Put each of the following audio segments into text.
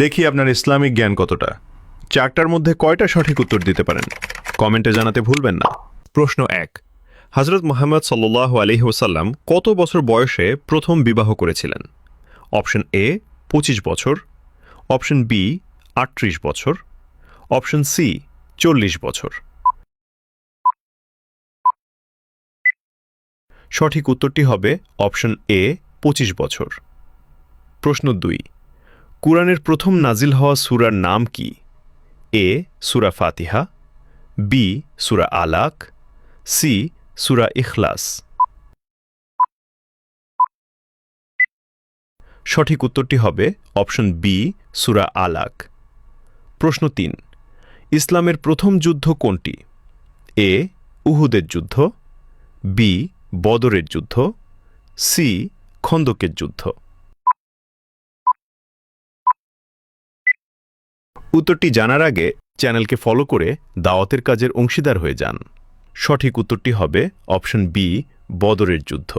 দেখি আপনার ইসলামিক জ্ঞান কতটা। চারটার মধ্যে কয়টা সঠিক উত্তর দিতে পারেন কমেন্টে জানাতে ভুলবেন না। প্রশ্ন ১। হযরত মুহাম্মদ সাল্লাল্লাহু আলাইহি ওয়াসাল্লাম কত বছর বয়সে প্রথম বিবাহ করেছিলেন? অপশন এ ২৫ বছর, অপশন বি ৩৮ বছর, অপশন সি ৪০ বছর। সঠিক উত্তরটি হবে অপশন এ ২৫ বছর। প্রশ্ন ২। কুরআনের প্রথম নাজিল হওয়া সূরার নাম কি? এ সূরা ফাতিহা, বি সূরা আলাক, সি সূরা ইখলাস। সঠিক উত্তরটি হবে অপশন বি সূরা আলাক। প্রশ্ন ৩। ইসলামের প্রথম যুদ্ধ কোনটি? এ উহুদের যুদ্ধ, বি বদরের যুদ্ধ, সি খন্দকের যুদ্ধ। উত্তরটি জানার আগে চ্যানেলকে ফলো করে দাওয়াতের কাজের অংশীদার হয়ে যান। সঠিক উত্তরটি হবে অপশন বি বদরের যুদ্ধ।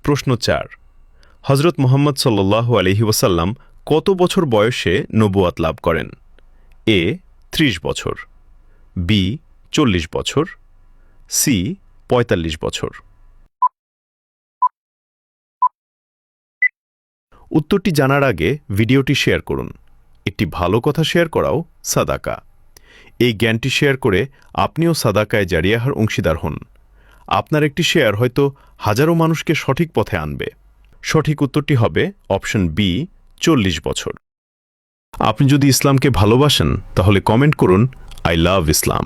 প্রশ্ন ৪। হযরত মুহাম্মদ সাল্লাল্লাহু আলাইহি ওয়াসাল্লাম কত বছর বয়সে নবুয়াত লাভ করেন? এ ৩০ বছর, বি ৪০ বছর, সি ৪৫ বছর। উত্তরটি জানার আগে ভিডিওটি শেয়ার করুন। একটি ভালো কথা শেয়ার করাও সাদাকা। এই জ্ঞানটি শেয়ার করে আপনিও সাদাকায় জারিয়াহার অংশীদার হন। আপনার একটি শেয়ার হয়তো হাজারো মানুষকে সঠিক পথে আনবে। সঠিক উত্তরটি হবে অপশন বি ৪০ বছর। আপনি যদি ইসলামকে ভালোবাসেন তাহলে কমেন্ট করুন আই লাভ ইসলাম।